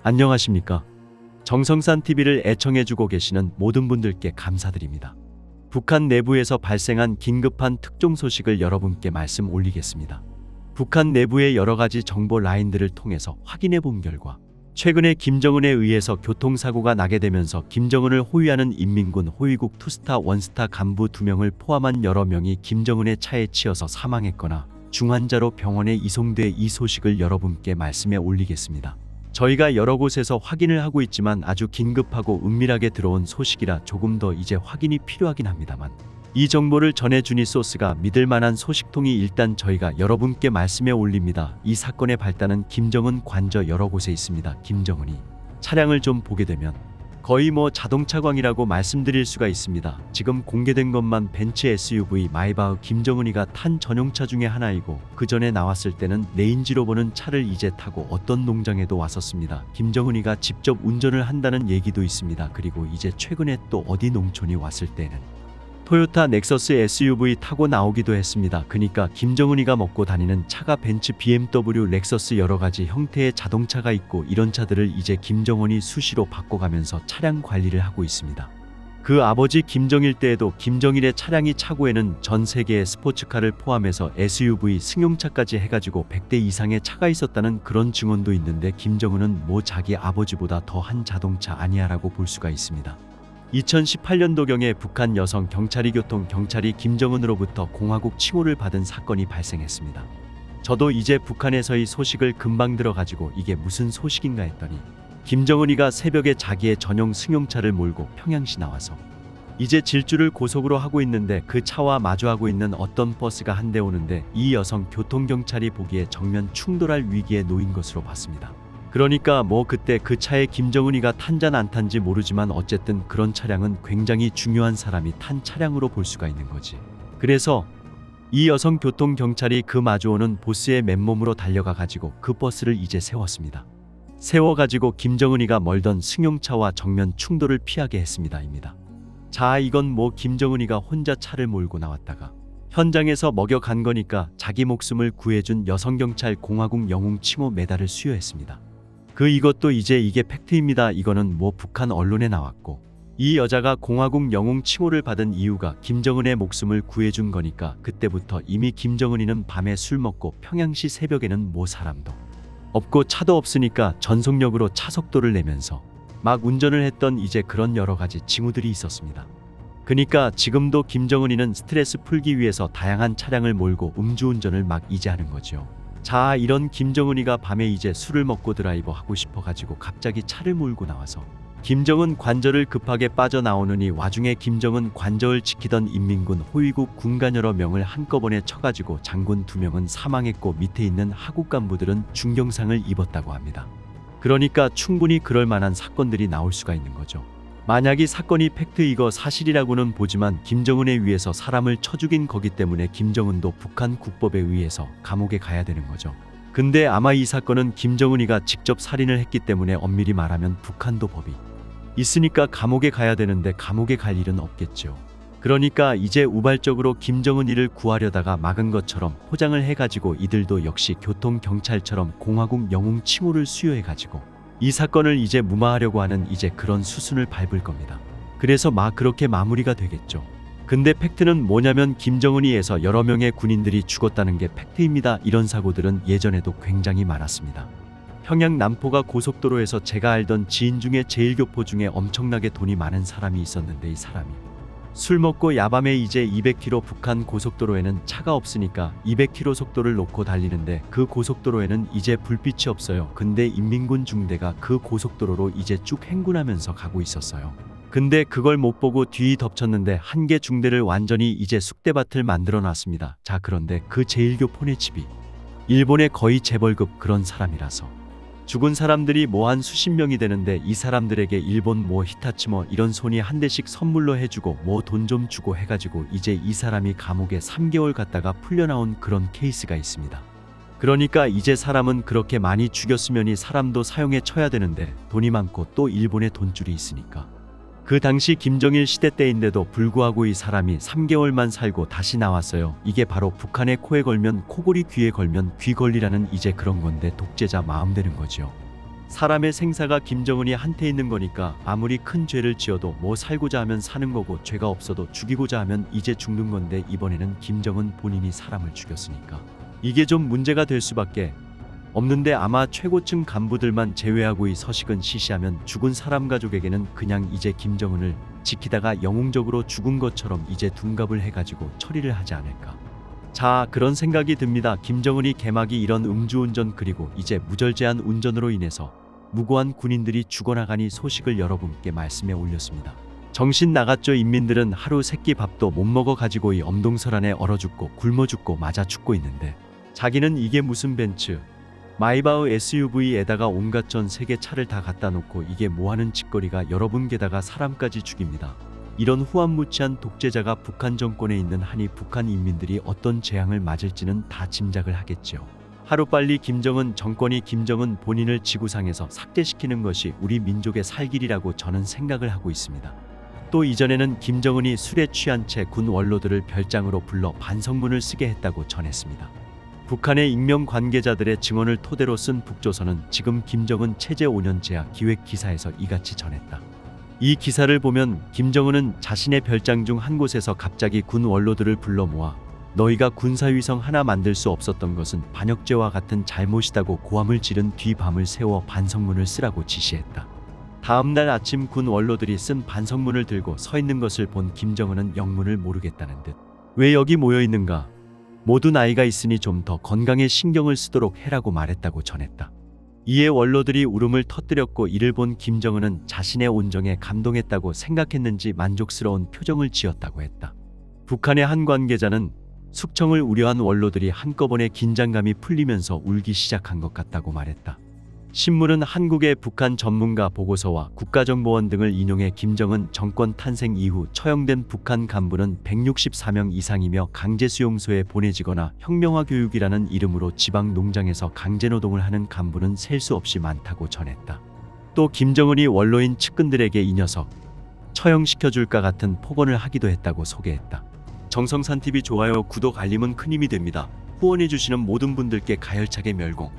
안녕하십니까? 정성산 TV를 애청해주고 계시는 모든 분들께 감사드립니다. 북한 내부에서 발생한 긴급한 특종 소식을 여러분께 말씀 올리겠습니다. 북한 내부의 여러 가지 정보 라인들을 통해서 확인해 본 결과 최근에 김정은에 의해서 교통사고가 나게 되면서 김정은을 호위하는 인민군 호위국 투스타 원스타 간부 2명을 포함한 여러 명이 김정은의 차에 치여서 사망했거나 중환자로 병원에 이송돼 이 소식을 여러분께 말씀해 올리겠습니다. 저희가 여러 곳에서 확인을 하고 있지만 아주 긴급하고 은밀하게 들어온 소식이라 조금 더 이제 확인이 필요하긴 합니다만 이 정보를 전해주니 소스가 믿을 만한 소식통이 일단 저희가 여러분께 말씀해 올립니다. 이 사건의 발단은 김정은 관저 여러 곳에 있습니다. 김정은이 차량을 좀 보게 되면 거의 자동차광이라고 말씀드릴 수가 있습니다. 지금 공개된 것만 벤츠 SUV 마이바흐 김정은이가 탄 전용차 중에 하나이고 그 전에 나왔을 때는 레인지로버는 차를 이제 타고 어떤 농장에도 왔었습니다. 김정은이가 직접 운전을 한다는 얘기도 있습니다. 그리고 이제 최근에 또 어디 농촌이 왔을 때는 토요타 넥서스 SUV 타고 나오기도 했습니다. 그니까 김정은이가 먹고 다니는 차가 벤츠, BMW, 렉서스 여러 가지 형태의 자동차가 있고 이런 차들을 이제 김정은이 수시로 바꿔가면서 차량 관리를 하고 있습니다. 그 아버지 김정일 때에도 김정일의 차량이 차고에는 전 세계의 스포츠카를 포함해서 SUV, 승용차까지 해가지고 100대 이상의 차가 있었다는 그런 증언도 있는데 김정은은 자기 아버지보다 더한 자동차 아니야라고 볼 수가 있습니다. 2018년도경에 북한 여성 경찰이 교통경찰이 김정은으로부터 공화국 칭호를 받은 사건이 발생했습니다. 저도 이제 북한에서의 소식을 금방 들어가지고 이게 무슨 소식인가 했더니 김정은이가 새벽에 자기의 전용 승용차를 몰고 평양시 나와서 이제 질주를 고속으로 하고 있는데 그 차와 마주하고 있는 어떤 버스가 한 대 오는데 이 여성 교통경찰이 보기에 정면 충돌할 위기에 놓인 것으로 봤습니다. 그러니까 그때 그 차에 김정은이가 탄지 안 탄지 모르지만 어쨌든 그런 차량은 굉장히 중요한 사람이 탄 차량으로 볼 수가 있는 거지. 그래서 이 여성 교통경찰이 그 마주오는 보스의 맨몸으로 달려가 가지고 그 버스를 이제 세웠습니다. 세워가지고 김정은이가 몰던 승용차와 정면 충돌을 피하게 했습니다입니다. 자, 이건 김정은이가 혼자 차를 몰고 나왔다가 현장에서 먹여간 거니까 자기 목숨을 구해준 여성경찰 공화국 영웅 칭호 메달을 수여했습니다. 이것도 이제 이게 팩트입니다. 이거는 북한 언론에 나왔고 이 여자가 공화국 영웅 칭호를 받은 이유가 김정은의 목숨을 구해준 거니까 그때부터 이미 김정은이는 밤에 술 먹고 평양시 새벽에는 사람도 없고 차도 없으니까 전속력으로 차속도를 내면서 막 운전을 했던 이제 그런 여러 가지 징후들이 있었습니다. 그니까 지금도 김정은이는 스트레스 풀기 위해서 다양한 차량을 몰고 음주운전을 막 이제 하는 거죠. 자, 이런 김정은이가 밤에 이제 술을 먹고 드라이버 하고 싶어가지고 갑자기 차를 몰고 나와서 김정은 관저를 급하게 빠져나오느니 와중에 김정은 관저를 지키던 인민군 호위국 군관 여러 명을 한꺼번에 쳐가지고 장군 2명은 사망했고 밑에 있는 하국 간부들은 중경상을 입었다고 합니다. 그러니까 충분히 그럴 만한 사건들이 나올 수가 있는 거죠. 만약 이 사건이 팩트 이거 사실이라고는 보지만 김정은에 의해서 사람을 쳐 죽인 거기 때문에 김정은도 북한 국법에 의해서 감옥에 가야 되는 거죠. 근데 아마 이 사건은 김정은이가 직접 살인을 했기 때문에 엄밀히 말하면 북한도 법이 있으니까 감옥에 가야 되는데 감옥에 갈 일은 없겠죠. 그러니까 이제 우발적으로 김정은이를 구하려다가 막은 것처럼 포장을 해가지고 이들도 역시 교통경찰처럼 공화국 영웅 칭호를 수여해가지고 이 사건을 이제 무마하려고 하는 이제 그런 수순을 밟을 겁니다. 그래서 그렇게 마무리가 되겠죠. 근데 팩트는 뭐냐면 김정은이에서 여러 명의 군인들이 죽었다는 게 팩트입니다. 이런 사고들은 예전에도 굉장히 많았습니다. 평양 남포가 고속도로에서 제가 알던 지인 중에 제1교포 중에 엄청나게 돈이 많은 사람이 있었는데 이 사람이 술 먹고 야밤에 이제 200km 북한 고속도로에는 차가 없으니까 200km 속도를 놓고 달리는데 그 고속도로에는 이제 불빛이 없어요. 근데 인민군 중대가 그 고속도로로 이제 쭉 행군하면서 가고 있었어요. 근데 그걸 못 보고 뒤 덮쳤는데 한 개 중대를 완전히 이제 쑥대밭을 만들어 놨습니다. 자, 그런데 그 제1교포네 집이 일본의 거의 재벌급 그런 사람이라서 죽은 사람들이 한 수십 명이 되는데 이 사람들에게 일본 히타치 이런 손이 한 대씩 선물로 해주고 돈 좀 주고 해가지고 이제 이 사람이 감옥에 3개월 갔다가 풀려나온 그런 케이스가 있습니다. 그러니까 이제 사람은 그렇게 많이 죽였으면 이 사람도 사형에 쳐야 되는데 돈이 많고 또 일본에 돈줄이 있으니까 그 당시 김정일 시대 때인데도 불구하고 이 사람이 3개월만 살고 다시 나왔어요. 이게 바로 북한의 코에 걸면 코골이, 귀에 걸면 귀걸리라는 이제 그런 건데 독재자 마음 되는 거죠. 사람의 생사가 김정은이 한테 있는 거니까 아무리 큰 죄를 지어도 뭐 살고자 하면 사는 거고 죄가 없어도 죽이고자 하면 이제 죽는 건데 이번에는 김정은 본인이 사람을 죽였으니까 이게 좀 문제가 될 수밖에 없는데 아마 최고층 간부들만 제외하고 이 서식은 시시하면 죽은 사람 가족에게는 그냥 이제 김정은을 지키다가 영웅적으로 죽은 것처럼 이제 둔갑을 해가지고 처리를 하지 않을까. 자, 그런 생각이 듭니다. 김정은이 개막이 이런 음주운전 그리고 이제 무절제한 운전으로 인해서 무고한 군인들이 죽어나가니 소식을 여러분께 말씀해 올렸습니다. 정신 나갔죠. 인민들은 하루 세끼 밥도 못 먹어 가지고 이 엄동설 안에 얼어 죽고 굶어 죽고 맞아 죽고 있는데 자기는 이게 무슨 벤츠 마이바흐 SUV에다가 온갖 전 세계 차를 다 갖다 놓고 이게 뭐하는 짓거리가 여러분 게다가 사람까지 죽입니다. 이런 후한무치한 독재자가 북한 정권에 있는 한이 북한 인민들이 어떤 재앙을 맞을지는 다 짐작을 하겠죠. 하루빨리 김정은 정권이 김정은 본인을 지구상에서 삭제시키는 것이 우리 민족의 살 길이라고 저는 생각을 하고 있습니다. 또 이전에는 김정은이 술에 취한 채 군 원로들을 별장으로 불러 반성문을 쓰게 했다고 전했습니다. 북한의 익명 관계자들의 증언을 토대로 쓴 북조선은 지금 김정은 체제 5년 제하 기획 기사에서 이같이 전했다. 이 기사를 보면 김정은은 자신의 별장 중 한 곳에서 갑자기 군 원로들을 불러 모아 너희가 군사위성 하나 만들 수 없었던 것은 반역죄와 같은 잘못이다고 고함을 지른 뒤 밤을 새워 반성문을 쓰라고 지시했다. 다음 날 아침 군 원로들이 쓴 반성문을 들고 서 있는 것을 본 김정은은 영문을 모르겠다는 듯 왜 여기 모여 있는가? 모두 나이가 있으니 좀 더 건강에 신경을 쓰도록 해라고 말했다고 전했다. 이에 원로들이 울음을 터뜨렸고 이를 본 김정은은 자신의 온정에 감동했다고 생각했는지 만족스러운 표정을 지었다고 했다. 북한의 한 관계자는 숙청을 우려한 원로들이 한꺼번에 긴장감이 풀리면서 울기 시작한 것 같다고 말했다. 신문은 한국의 북한 전문가 보고서와 국가정보원 등을 인용해 김정은 정권 탄생 이후 처형된 북한 간부는 164명 이상이며 강제수용소에 보내지거나 혁명화 교육이라는 이름으로 지방 농장에서 강제노동을 하는 간부는 셀 수 없이 많다고 전했다. 또 김정은이 원로인 측근들에게 이 녀석 처형시켜줄까 같은 폭언을 하기도 했다고 소개했다. 정성산TV 좋아요, 구독, 알림은 큰 힘이 됩니다. 후원해주시는 모든 분들께 가열차게 멸공.